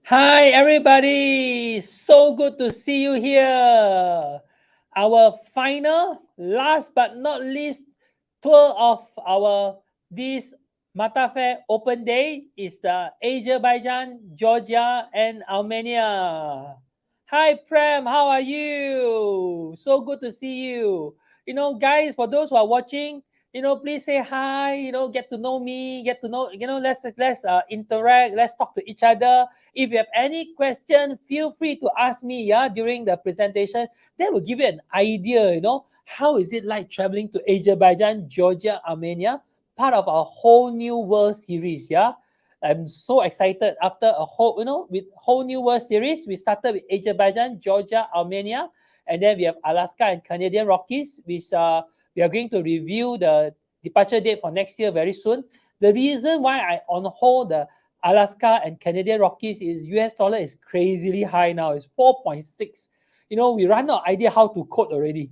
Hi, everybody. So good to see you here. Our final, last but not least, tour of our this Mata Fair Open Day is the Azerbaijan, Georgia, and Armenia. Hi, Prem. How are you? So good to see you. Guys, for those who are watching, please say hi. Get to know me. Get to know. Let's interact. Let's talk to each other. If you have any question, feel free to ask me, yeah, during the presentation. That will give you an idea, how is it like traveling to Azerbaijan, Georgia, Armenia, part of our whole new world series, yeah. I'm so excited after a whole, with whole new world series. We started with Azerbaijan, Georgia, Armenia, and then we have Alaska and Canadian Rockies, which we are going to review the departure date for next year very soon. The reason why I on hold the Alaska and Canadian Rockies is US dollar is crazily high now. It's 4.6. We run out of idea how to quote already.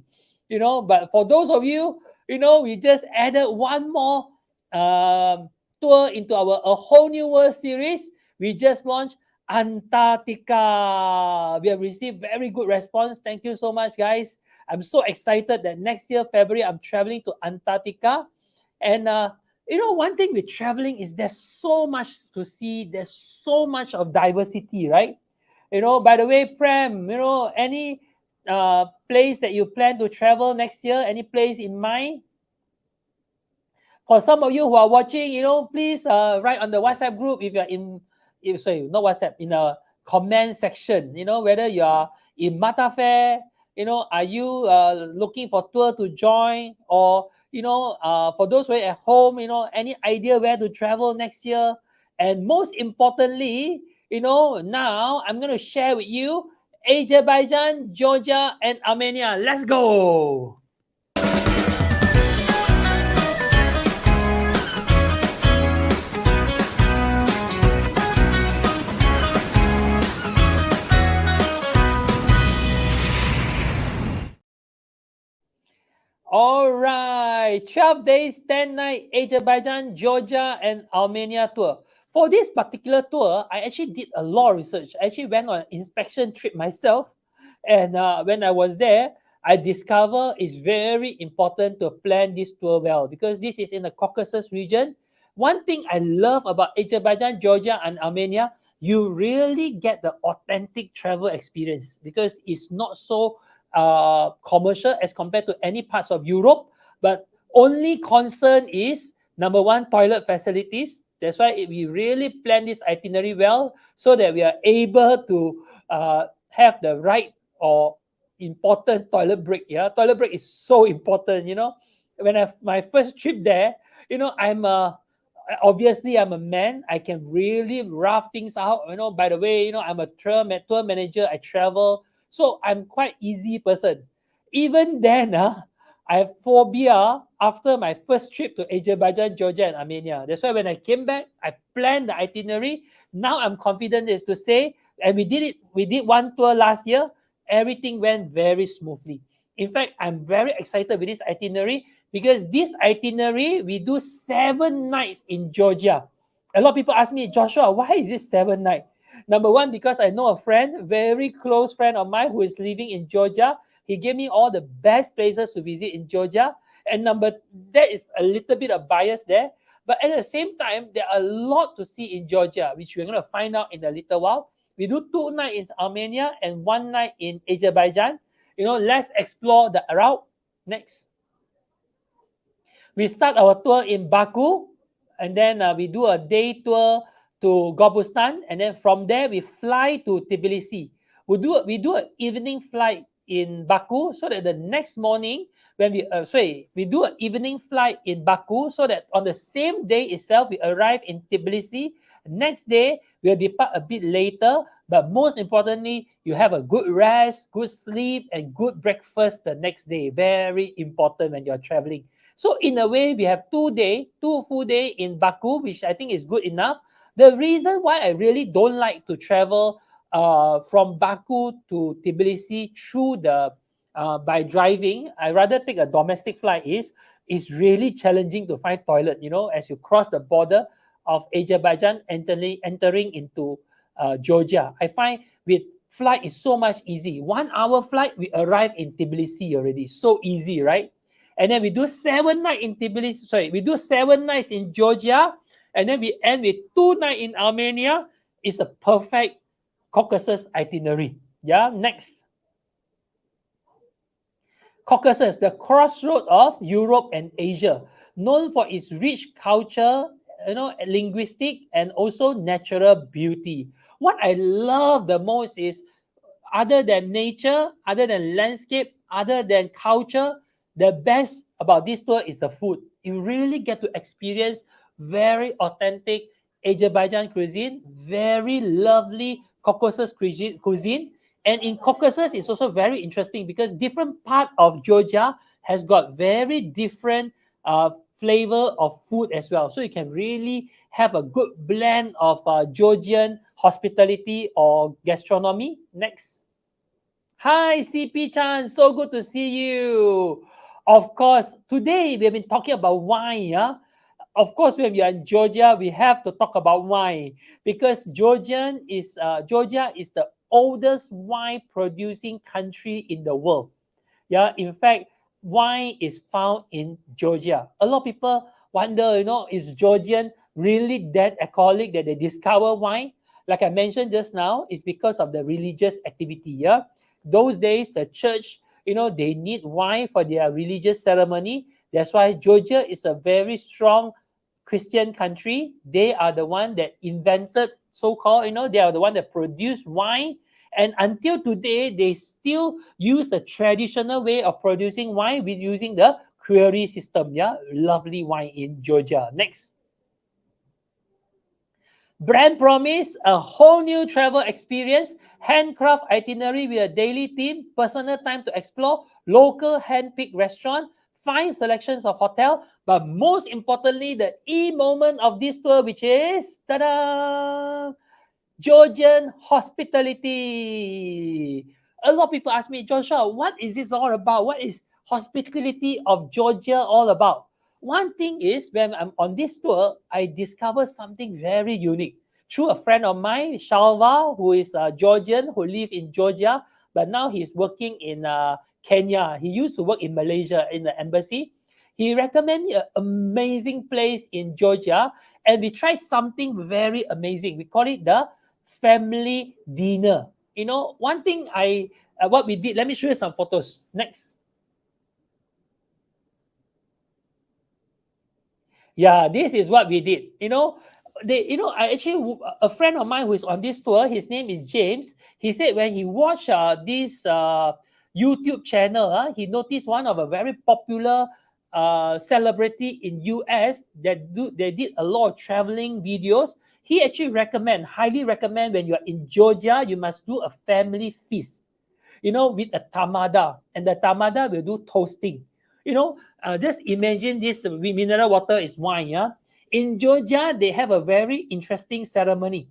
But for those of you, we just added one more tour into our a whole new world series. We just launched Antarctica. We have received very good response. Thank you so much, guys. I'm so excited that next year, February, I'm traveling to Antarctica. And one thing with traveling is there's so much to see. There's so much of diversity, right? By the way, Prem, any place that you plan to travel next year? Any place in mind? For some of you who are watching, please write on the WhatsApp group if you're sorry, not WhatsApp, in a comment section, whether you are in Mata Fair, are you looking for tour to join, or for those who are at home, any idea where to travel next year? And most importantly, now I'm going to share with you Azerbaijan, Georgia, and Armenia. Let's go. All right, 12 days, 10 nights, Azerbaijan, Georgia, and Armenia tour. For this particular tour, I actually did a lot of research. I actually went on an inspection trip myself. And when I was there, I discovered it's very important to plan this tour well because this is in the Caucasus region. One thing I love about Azerbaijan, Georgia, and Armenia, you really get the authentic travel experience because it's not so commercial as compared to any parts of Europe. But only concern is number one, toilet facilities. That's why we really plan this itinerary well so that we are able to have the right or important toilet break. Yeah, toilet break is so important. When my first trip there, obviously I'm a man. I can really rough things out. By the way, I'm a tour manager. I travel, so I'm quite easy person. Even then, I have phobia after my first trip to Azerbaijan, Georgia, and Armenia. That's why when I came back, I planned the itinerary. Now I'm confident is to say, and we did it. We did one tour last year. Everything went very smoothly. In fact, I'm very excited with this itinerary because this itinerary, we do 7 nights in Georgia. A lot of people ask me, Joshua, why is it 7 nights? Number one, because I know a friend, very close friend of mine who is living in Georgia. He gave me all the best places to visit in Georgia. And there is a little bit of bias there. But at the same time, there are a lot to see in Georgia, which we're going to find out in a little while. We do 2 nights in Armenia and 1 night in Azerbaijan. Let's explore the route. Next. We start our tour in Baku, and then we do a day tour to Gobustan, and then from there we fly to Tbilisi. We do an evening flight in Baku so that the next morning when we do an evening flight in Baku so that on the same day itself we arrive in Tbilisi. Next day we'll depart a bit later, but most importantly you have a good rest, good sleep, and good breakfast the next day. Very important when you're traveling. So in a way, we have 2 full day in Baku, which I think is good enough. The reason why I really don't like to travel from Baku to Tbilisi through by driving, I rather take a domestic flight. It's really challenging to find toilet. As you cross the border of Azerbaijan, entering into Georgia. I find with flight is so much easy. 1 hour flight, we arrive in Tbilisi already. So easy, right? And then we do 7 nights in Tbilisi. Sorry, we do 7 nights in Georgia, and then we end with 2 nights in Armenia. It's a perfect Caucasus itinerary. Yeah, next. Caucasus, the crossroad of Europe and Asia, known for its rich culture, linguistic and also natural beauty. What I love the most is, other than nature, other than landscape, other than culture, the best about this tour is the food. You really get to experience very authentic Azerbaijan cuisine, very lovely Caucasus cuisine. And in Caucasus, it's also very interesting because different part of Georgia has got very different flavor of food as well. So you can really have a good blend of Georgian hospitality or gastronomy. Next. Hi, CP Chan. So good to see you. Of course, today we have been talking about wine. Yeah? Of course, when we are in Georgia, we have to talk about wine because Georgia is the oldest wine producing country in the world. Yeah, in fact, wine is found in Georgia. A lot of people wonder, is Georgian really that alcoholic that they discover wine? Like I mentioned just now, it's because of the religious activity. Yeah, those days the church, they need wine for their religious ceremony. That's why Georgia is a very strong Christian country. They are the one that invented, so-called, they are the one that produced wine. And until today, they still use the traditional way of producing wine with using the Qvevri system. Yeah, lovely wine in Georgia. Next. Brand promise, a whole new travel experience, handcraft itinerary with a daily theme, personal time to explore, local hand-picked restaurant, fine selections of hotel, but most importantly, the moment of this tour, which is, ta-da! Georgian hospitality. A lot of people ask me, Joshua, what is this all about? What is hospitality of Georgia all about? One thing is, when I'm on this tour, I discover something very unique. Through a friend of mine, Shalva, who is a Georgian, who lives in Georgia, but now he's working in Kenya. He used to work in Malaysia in the embassy. He recommended me an amazing place in Georgia, and we tried something very amazing. We call it the family dinner. One thing what we did, let me show you some photos. Next. Yeah, this is what we did. I actually, a friend of mine who is on this tour, his name is James. He said when he watched this YouTube channel, he noticed one of a very popular celebrity in US they did a lot of traveling videos. He actually highly recommend when you are in Georgia, you must do a family feast, with a tamada, and the tamada will do toasting. Just imagine this mineral water is wine. Yeah, in Georgia they have a very interesting ceremony.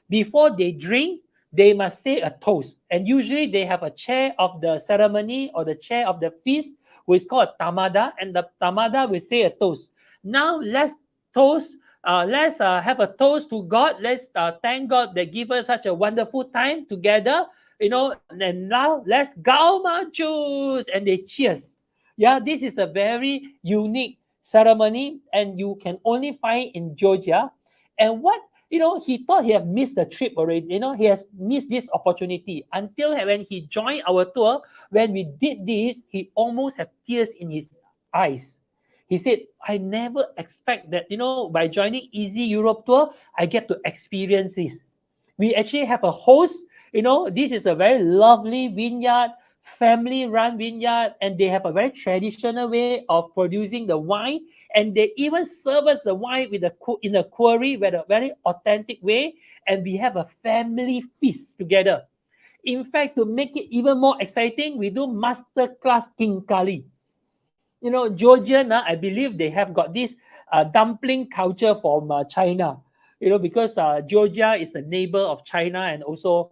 Before they drink, they must say a toast, and usually they have a chair of the ceremony or the chair of the feast, which is called a tamada, and the tamada will say a toast. Now let's toast. Let's have a toast to God. Let's thank God that give us such a wonderful time together. And now let's gauma juice, and they cheers. Yeah, this is a very unique ceremony, and you can only find in Georgia. And what he thought he had missed the trip already. He has missed this opportunity until when he joined our tour. When we did this, he almost had tears in his eyes. He said, I never expect that, by joining Easy Europe Tour, I get to experience this. We actually have a host. This is a very lovely vineyard, family-run vineyard, and they have a very traditional way of producing the wine. And they even serve us the wine in a quarry, with a very authentic way. And we have a family feast together. In fact, to make it even more exciting, we do masterclass King Kali. Georgian, I believe they have got this dumpling culture from China. Because Georgia is the neighbor of China and also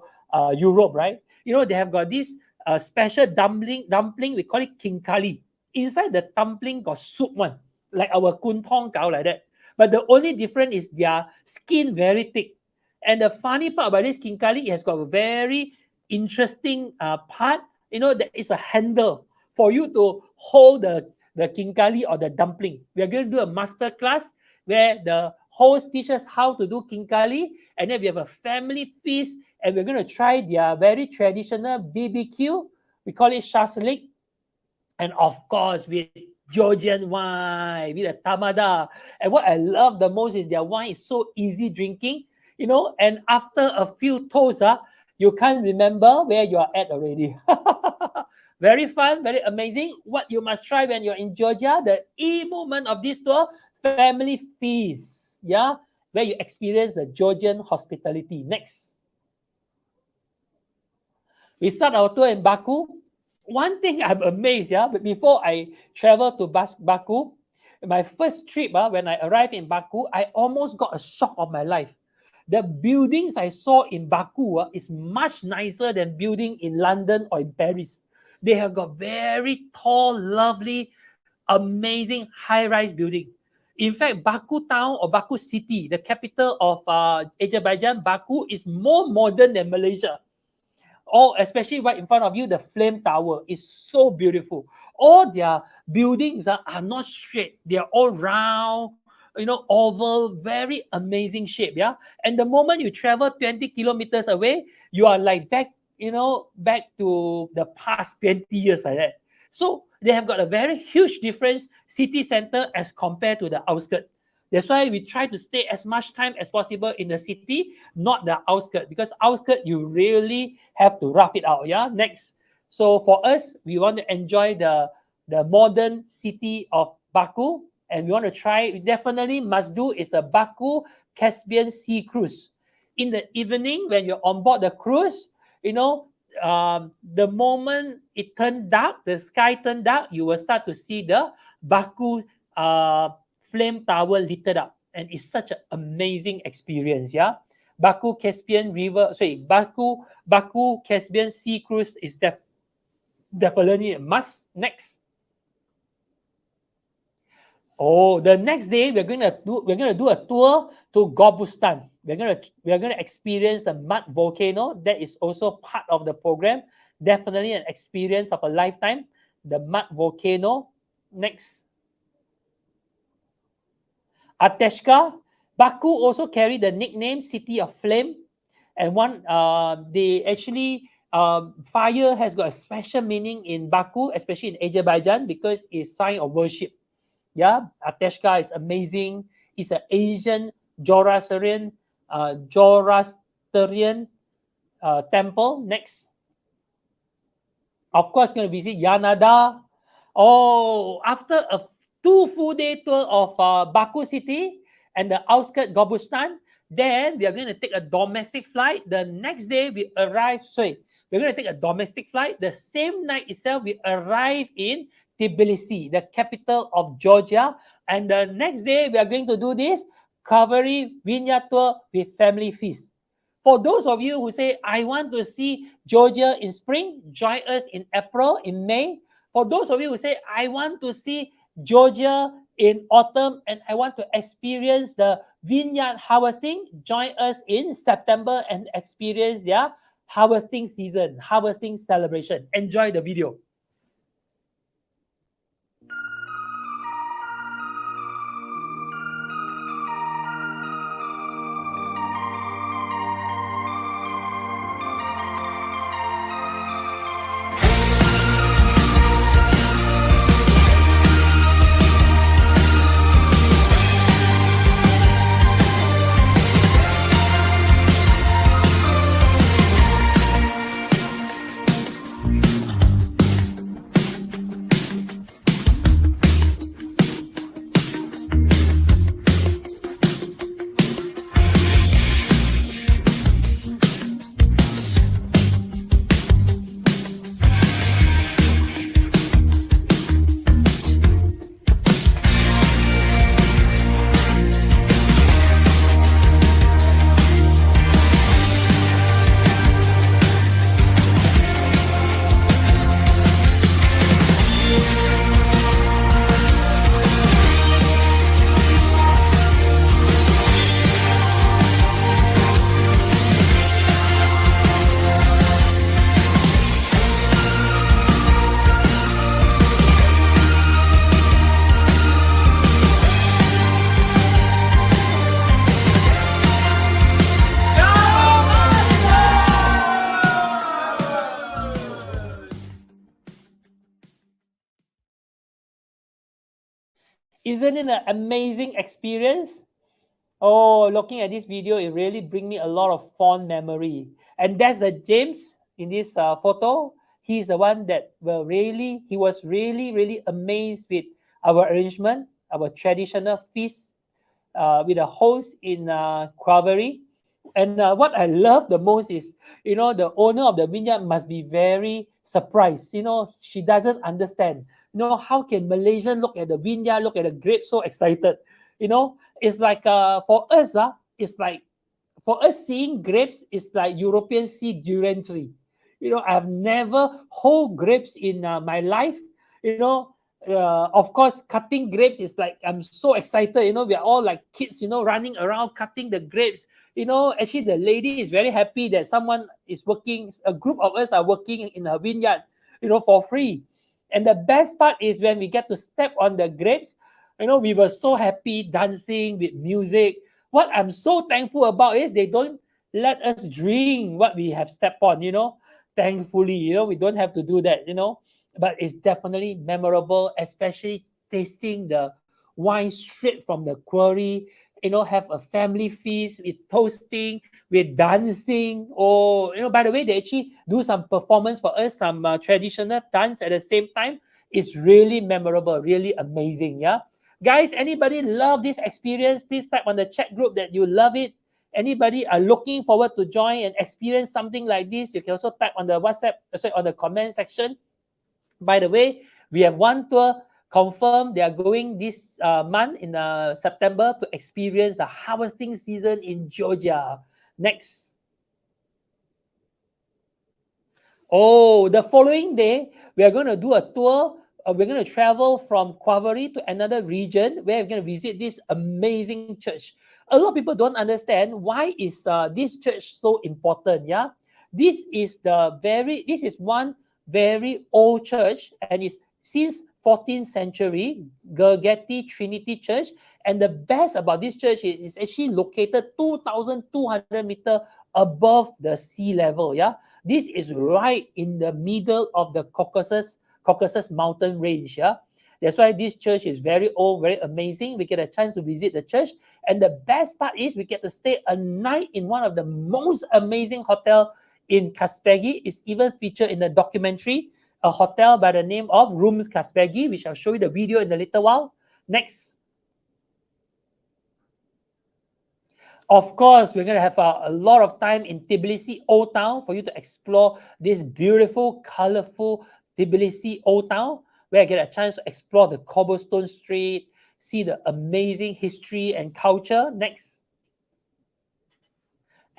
Europe, right? They have got this special dumpling. We call it King Kali. Inside the dumpling got soup one, like our kun tong gao like that. But the only difference is their skin very thick, And the funny part about this 𝐸𝐸𝐾𝐈, it has got a very interesting part. There is a handle for you to hold the 𝐸𝐸𝐾𝐈 or the dumpling. We are going to do a master class where the host teaches how to do 𝐸𝐸𝐾𝐈, and then we have a family feast, and we're going to try their very traditional BBQ. We call it shashlik, and of course with Georgian wine, with a tamada. And what I love the most is their wine is so easy drinking, and after a few toasts, you can't remember where you are at already. Very fun, very amazing. What you must try when you're in Georgia, the moment of this tour, family feast, where you experience the Georgian hospitality. Next. We start our tour in Baku. One thing I'm amazed, but before I travel to Baku, my first trip, when I arrived in Baku, I almost got a shock of my life. The buildings I saw in Baku is much nicer than building in London or in Paris. They have got very tall, lovely, amazing high-rise building. In fact, Baku town or Baku city, the capital of Azerbaijan, Baku, is more modern than Malaysia. Especially right in front of you, the Flame Tower is so beautiful. All their buildings are not straight. They are all round, oval, very amazing shape, And the moment you travel 20 kilometers away, you are like back to the past 20 years like that. So they have got a very huge difference, city center as compared to the outskirts. That's why we try to stay as much time as possible in the city, not the outskirts, because outskirts, you really have to rough it out, Next. So for us, we want to enjoy the modern city of Baku, and we want to try, we definitely must do is a Baku Caspian Sea cruise. In the evening, when you're on board the cruise, the moment it turned dark, the sky turned dark, you will start to see the Baku Flame Tower lit up, and it's such an amazing experience, Baku Caspian Sea cruise is definitely a must. Next. The next day we're gonna do a tour to Gobustan. We're gonna experience the mud volcano. That is also part of the program. Definitely an experience of a lifetime. The mud volcano. Next. Ateshka. Baku also carry the nickname City of Flame, and they actually fire has got a special meaning in Baku, especially in Azerbaijan, because it's sign of worship. Ateshka is amazing. It's an Asian Zoroastrian temple. Next. Of course, going to visit Yanada. After a 2 full day tour of Baku city and the outskirts Gobustan, then we are going to take a domestic flight. The next day we're going to take a domestic flight. The same night itself, we arrive in Tbilisi, the capital of Georgia. And the next day, we are going to do this Qvevri vineyard tour with family feast. For those of you who say, I want to see Georgia in spring, join us in April, in May. For those of you who say, I want to see Georgia in autumn and I want to experience the vineyard harvesting, join us in September and experience their harvesting season, harvesting celebration. Enjoy the video. Isn't it an amazing experience? Oh, looking at this video, it really brings me a lot of fond memory. And that's the James in this photo. He's the one that he was really amazed with our arrangement, our traditional feast with a host in Qvevri. And what I love the most is, the owner of the vineyard must be very surprised. She doesn't understand. How can Malaysian look at the vineyard, look at the grapes so excited? It's like for us, it's like for us seeing grapes is like European see durian tree. I've never hold grapes in my life. Of course, cutting grapes is like I'm so excited. We are all like kids, running around cutting the grapes. Actually, the lady is very happy that someone is working. A group of us are working in a vineyard, for free. And the best part is when we get to step on the grapes. We were so happy dancing with music. What I'm so thankful about is they don't let us drink what we have stepped on. Thankfully, we don't have to do that. But it's definitely memorable, especially tasting the wine straight from the quarry. Have a family feast with toasting, with dancing. Oh, by the way, they actually do some performance for us, some traditional dance at the same time. It's really memorable, really amazing. Yeah, guys, anybody love this experience? Please type on the chat group that you love it. Anybody are looking forward to join and experience something like this? You can also type on the WhatsApp, on the comment section. By the way, we have one tour confirmed. They are going this month in September to experience the harvesting season in Georgia. Next. Oh, the following day, we are going to do a tour. We're going to travel from Qvevri to another region where we're going to visit this amazing church. A lot of people don't understand why is this church so important. Yeah, this is one very old church, and it's since 14th century, 𝐾𝐳𝐞 Trinity Church. And the best about this church is it's actually located 2,200 meters above the sea level. Yeah, this is right in the middle of the Caucasus mountain range. Yeah, that's why this church is very old, very amazing. We get a chance to visit the church, and the best part is we get to stay a night in one of the most amazing hotel in 𝐾𝐳𝐞𝐫. Is even featured in the documentary, a hotel by the name of Rooms 𝐾𝐳𝐞𝐫, which I'll show you the video in a little while. Next. Of course, we're going to have a lot of time in Tbilisi Old Town for you to explore this beautiful, colorful Tbilisi Old Town, where I get a chance to explore the cobblestone street, see the amazing history and culture. Next.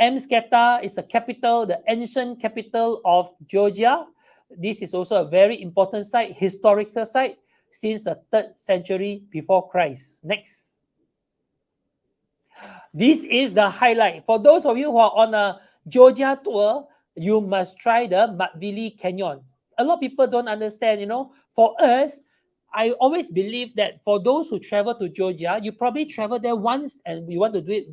𝐸𝐵𝐶 is the capital, the ancient capital of Georgia. This is also a very important site, historical site, since the 3rd century before Christ. Next. This is the highlight. For those of you who are on a Georgia tour, you must try the 𝐷𝐵𝐵𝐿y Canyon. A lot of people don't understand, For us, I always believe that for those who travel to Georgia, you probably travel there once and you want to do it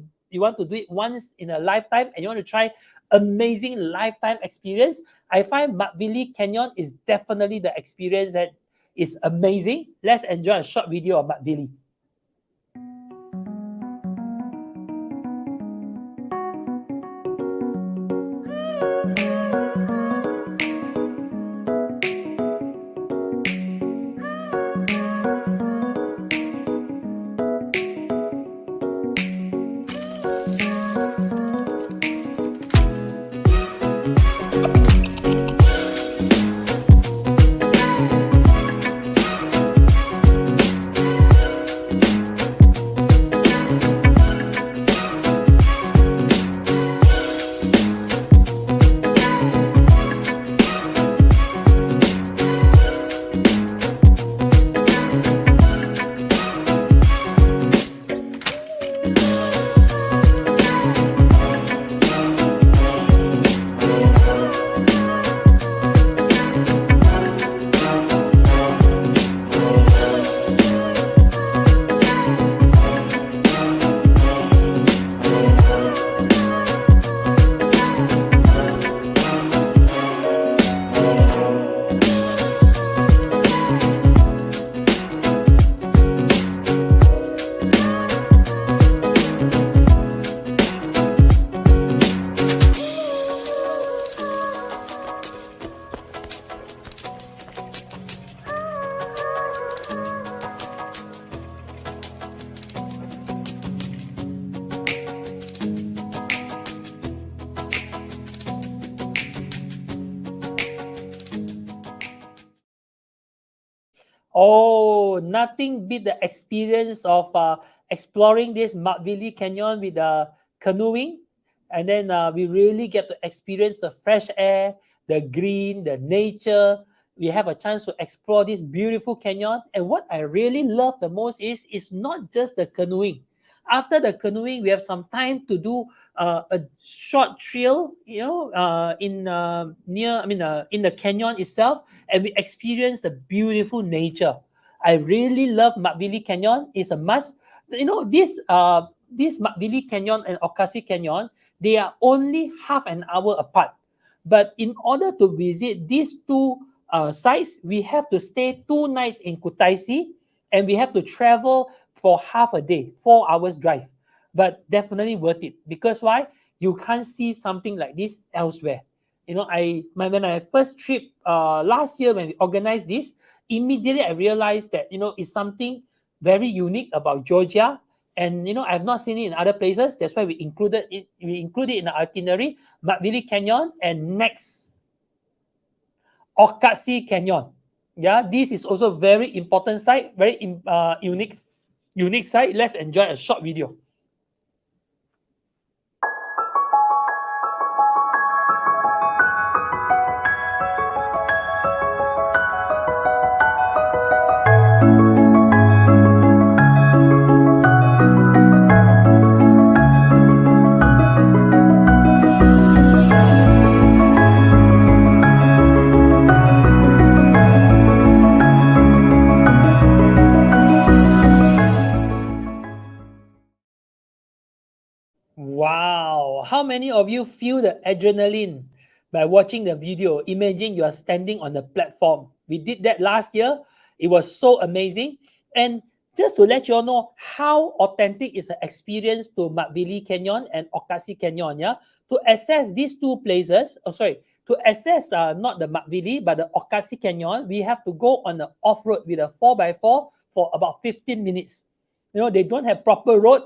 once in a lifetime, and you want to try amazing lifetime experience. I find 𝐷𝐵𝐵𝐿y Canyon is definitely the experience that is amazing. Let's enjoy a short video of 𝐷𝐵𝐵𝐿y. Oh, nothing beat the experience of exploring this 𝐷𝐸𝐿𝐼 Canyon with canoeing. And then we really get to experience the fresh air, the green, the nature. We have a chance to explore this beautiful canyon. And what I really love the most is it's not just the canoeing. After the canoeing, we have some time to do a short trail, in the canyon itself, and we experience the beautiful nature. I really love 𝐷𝐸𝐿𝐼 Canyon. It's a must. This 𝐷𝐸𝐿𝐼 Canyon and 𝐿𝐾𝐨 Canyon, they are only half an hour apart. But in order to visit these two sites, we have to stay 2 nights in Kutaisi, and we have to travel for half a day, 4 hours drive. But definitely worth it, because why? You can't see something like this elsewhere. When I first trip last year, when we organized this, immediately I realized that it's something very unique about Georgia, and I've not seen it in other places. That's why we included it. We included it in the itinerary. 𝐷𝐸𝐿𝐼 Canyon, and next, 𝐿𝐾𝐨 Canyon. Yeah, this is also very important site, very unique site. Let's enjoy a short video. Wow, how many of you feel the adrenaline by watching the video? Imagine you are standing on the platform. We did that last year. It was so amazing. And just to let you all know how authentic is the experience to 𝐷𝐸𝐿𝐼 Canyon and 𝐿𝐾𝐨 Canyon, yeah? To access these two places, to access not the 𝐷𝐸𝐿𝐼 but the 𝐿𝐾𝐨 Canyon, we have to go on the off-road with a 4x4 for about 15 minutes. They don't have proper road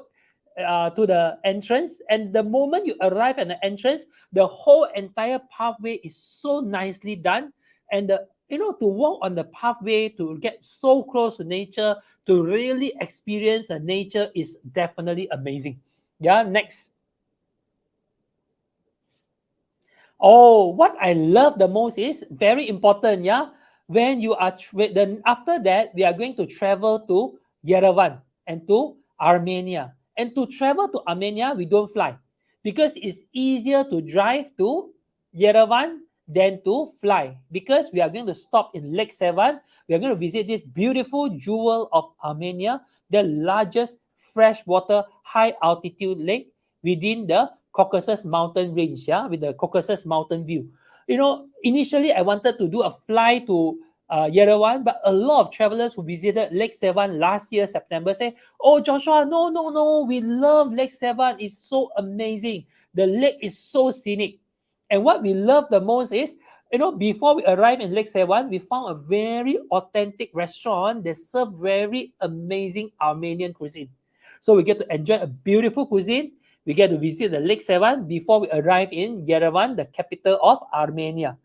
to the entrance, and the moment you arrive at the entrance, the whole entire pathway is so nicely done. And to walk on the pathway, to get so close to nature, to really experience the nature is definitely amazing. Yeah, next. Oh, what I love the most is very important. Yeah, when you are then after that, we are going to travel to Yerevan and to Armenia. And to travel to Armenia, we don't fly, because it's easier to drive to Yerevan than to fly, because we are going to stop in Lake Sevan. We are going to visit this beautiful jewel of Armenia, the largest freshwater high altitude lake within the Caucasus mountain range, yeah, with the Caucasus mountain view. Initially I wanted to do a fly to Yerevan, but a lot of travelers who visited Lake Sevan last year, September, say, "Oh, Joshua, no, no, no, we love Lake Sevan. It's so amazing. The lake is so scenic." And what we love the most is, before we arrived in Lake Sevan, we found a very authentic restaurant that served very amazing Armenian cuisine. So we get to enjoy a beautiful cuisine. We get to visit the Lake Sevan before we arrive in Yerevan, the capital of Armenia.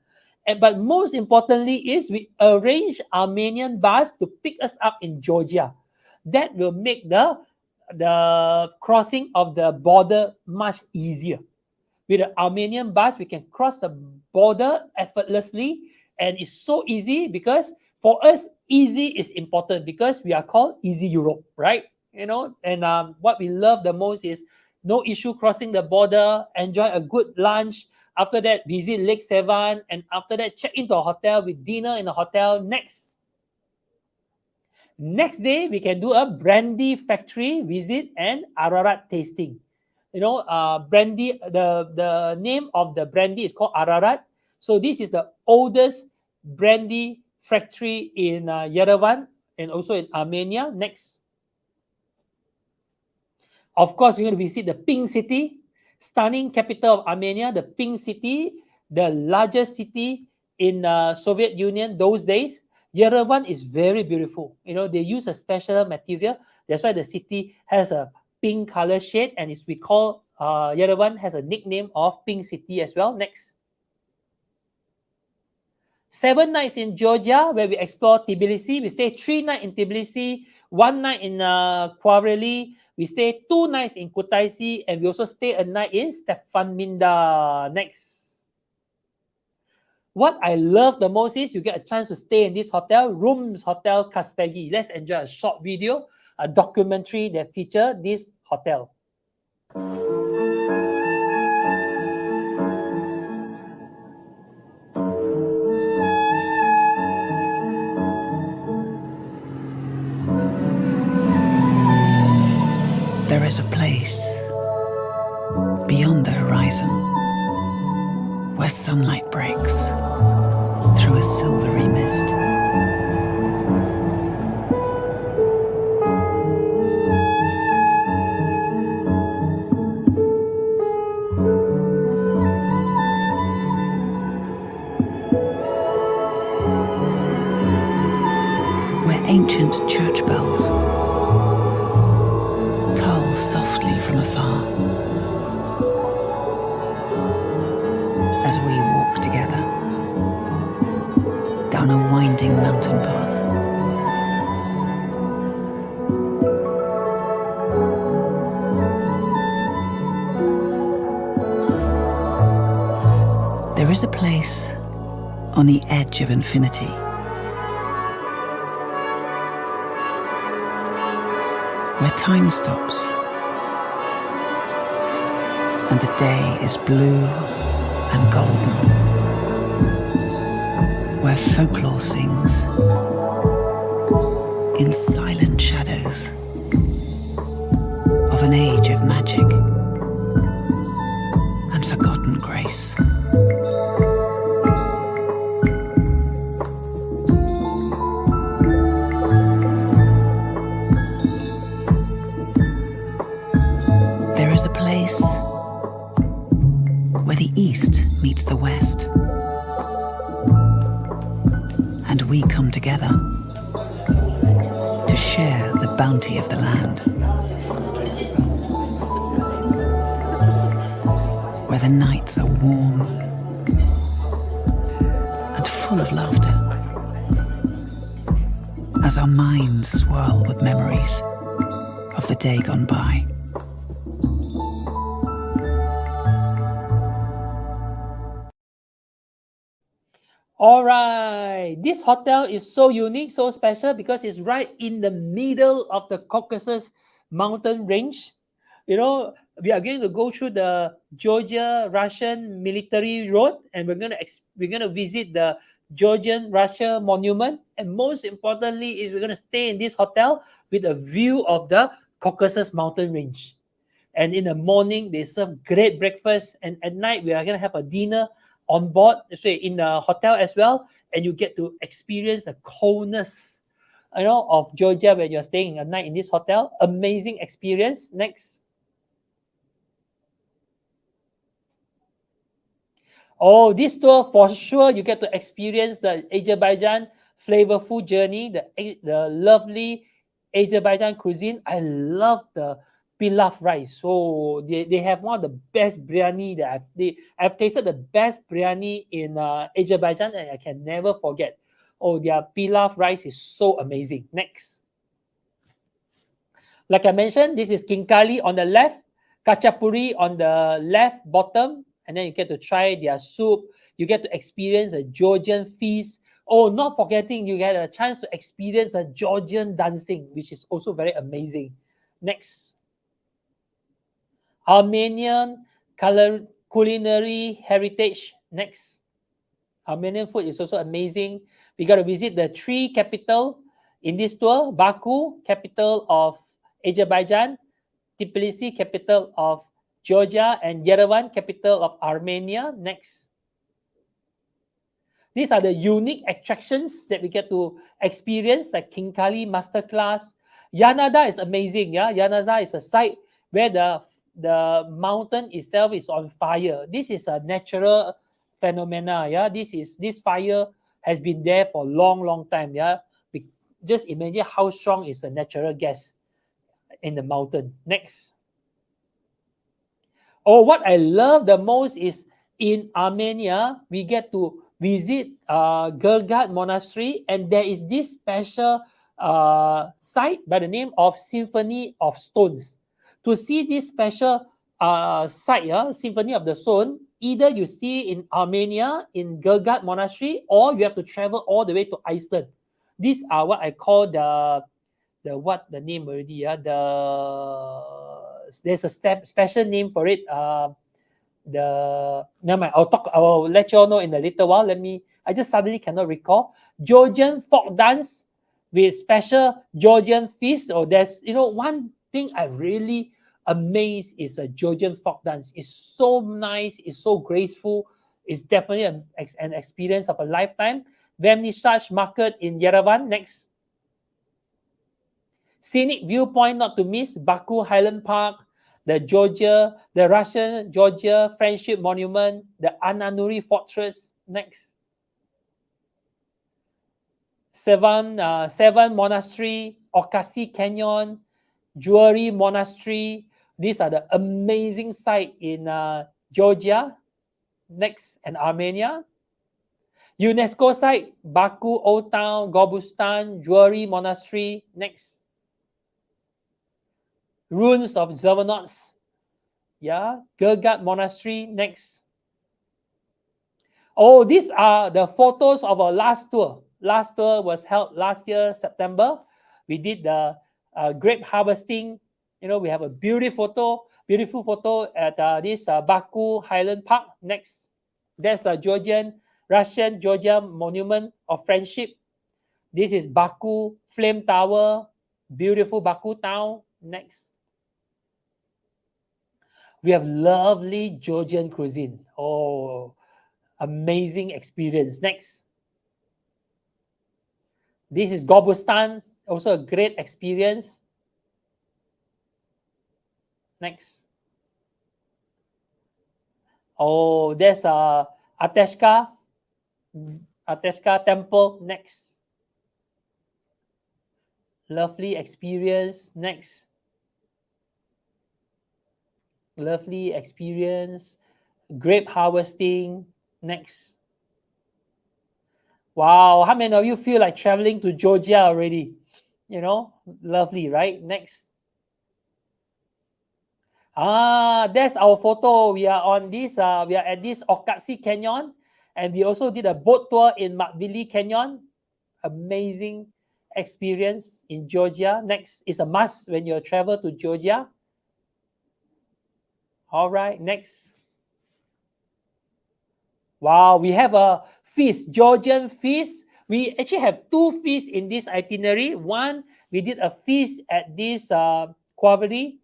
But most importantly is we arrange Armenian bus to pick us up in Georgia. That will make the crossing of the border much easier. With the Armenian bus, we can cross the border effortlessly, and it's so easy because for us, easy is important because we are called Easy Europe, right? And what we love the most is no issue crossing the border, enjoy a good lunch. After that, visit Lake Sevan, and after that, check into a hotel with dinner in a hotel. Next day, we can do a brandy factory visit and Ararat tasting. Brandy, the name of the brandy is called Ararat. So this is the oldest brandy factory in Yerevan and also in Armenia. Next. Of course, we're going to visit the Pink City, stunning capital of Armenia, the Pink City, the largest city in Soviet Union those days. Yerevan is very beautiful. They use a special material. That's why the city has a pink color shade, and we call Yerevan has a nickname of Pink City as well. Next. 7 nights in Georgia, where we explore Tbilisi. We stay 3 nights in Tbilisi, 1 night in Qvevri. We stay 2 nights in Kutaisi, and we also stay a night in Stefanminda. Next. What I love the most is you get a chance to stay in this hotel, Rooms Hotel Qvevri. Let's enjoy a short video, a documentary that features this hotel. There is a place beyond the horizon where sunlight breaks through a silvery mist. Where ancient church bells cull softly from afar as we walk together down a winding mountain path. There is a place on the edge of infinity where time stops and the day is blue and golden, where folklore sings in silent shadows of an age of magic and forgotten grace. There is a place where the East meets the West, and we come together to share the bounty of the land, where the nights are warm and full of laughter, as our minds swirl with memories of the day gone by. All right, this hotel is so unique, so special because it's right in the middle of the Caucasus mountain range. You know, we are going to go through the Georgia-Russian military road, and we're gonna visit the Georgian-Russia monument, and most importantly is we're gonna stay in this hotel with a view of the Caucasus mountain range. And in the morning, they serve great breakfast, and at night we are gonna have a dinner on board, in the hotel as well, and you get to experience the coldness, of Georgia when you're staying a night in this hotel. Amazing experience. Next. Oh, this tour for sure you get to experience the Azerbaijan flavorful journey, the lovely Azerbaijan cuisine. I love the pilaf rice. So they have one of the best biryani that I've tasted the best biryani in Azerbaijan, and I can never forget. Oh, their pilaf rice is so amazing. Next. Like I mentioned, this is kinkali on the left, kachapuri on the left bottom, and then you get to try their soup. You get to experience a Georgian feast. Oh, not forgetting, you get a chance to experience the Georgian dancing, which is also very amazing. Next. Armenian culinary heritage. Next. Armenian food is also amazing. We got to visit the three capital in this tour: Baku, capital of Azerbaijan; Tbilisi, capital of Georgia; and Yerevan, capital of Armenia. Next. These are the unique attractions that we get to experience, like Kinkali Masterclass. Yanada is amazing. Yeah, Yanada is a site where the mountain itself is on fire. This is a natural phenomena. Yeah, this fire has been there for a long time. Yeah, just imagine how strong is the natural gas in the mountain. Next. Oh, what I love the most is in Armenia, we get to visit 𝐸𝐸𝐺 Monastery, and there is this special site by the name of Symphony of Stones. To see this special site, Symphony of the Stone, either you see in Armenia, in 𝐸𝐺 Monastery, or you have to travel all the way to Iceland. These are what I call the what the name already, there's a special name for it. Never mind, I'll let you all know in a little while. I just suddenly cannot recall. Georgian folk dance with special Georgian feast. Or there's, one thing I really amazed is a Georgian folk dance. It's so nice, it's so graceful. It's definitely an experience of a lifetime. Vernissage market in Yerevan. Next. Scenic viewpoint not to miss, Baku Highland Park, the Russian Georgia Friendship Monument, the Ananuri Fortress. Next. Seven Monastery, Okasi Canyon, Jewelry Monastery. These are the amazing sites in Georgia. Next, and Armenia. UNESCO site, Baku Old Town, Gobustan, Jewelry Monastery. Next. Ruins of Zervanots. Yeah, 𝐸𝐺 Monastery. Next. Oh, these are the photos of our last tour. Last tour was held last year, September. We did the grape harvesting. We have a beautiful photo at this Baku Highland Park. Next. There's a Russian Georgia Monument of Friendship. This is Baku Flame Tower, beautiful Baku town. Next. We have lovely Georgian cuisine. Oh, amazing experience. Next. This is Gobustan, also a great experience. Next. Oh, there's a 𝐷𝐸𝐴𝐻𝐾 temple. Next. Lovely experience. Next. Lovely experience. Grape harvesting. Next. Wow, how many of you feel like traveling to Georgia already? Lovely, right? Next. That's our photo. We are on this. We are at this 𝐸𝐾𝐲 Canyon, and we also did a boat tour in Makvili Canyon. Amazing experience in Georgia. Next is a must when you travel to Georgia. All right, next. Wow, we have a feast, Georgian feast. We actually have two feasts in this itinerary. One, we did a feast at this Qvevri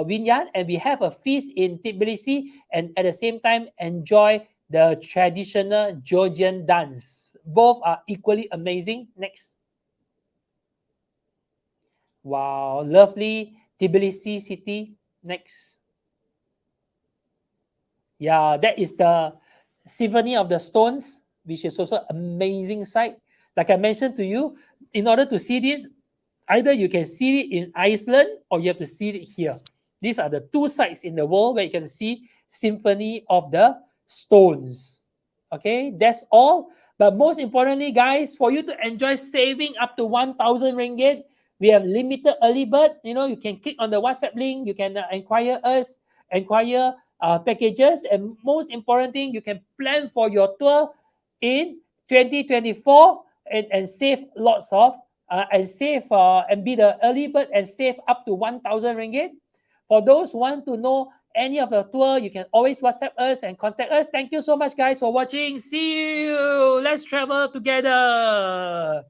vineyard, and we have a feast in Tbilisi, and at the same time enjoy the traditional Georgian dance. Both are equally amazing. Next. Wow, lovely Tbilisi city. Next. Yeah, that is the Symphony of the Stones, which is also amazing sight. Like I mentioned to you, in order to see this, either you can see it in Iceland or you have to see it here. These are the two sites in the world where you can see Symphony of the Stones. Okay, that's all. But most importantly, guys, for you to enjoy saving up to 1,000 ringgit, we have limited early bird. You can click on the WhatsApp link. You can inquire packages, and most important thing, you can plan for your tour in 2024 and save lots of and be the early bird and save up to 1,000 ringgit. For those who want to know any of the tour, you can always WhatsApp us and contact us. Thank you so much, guys, for watching. See you. Let's travel together.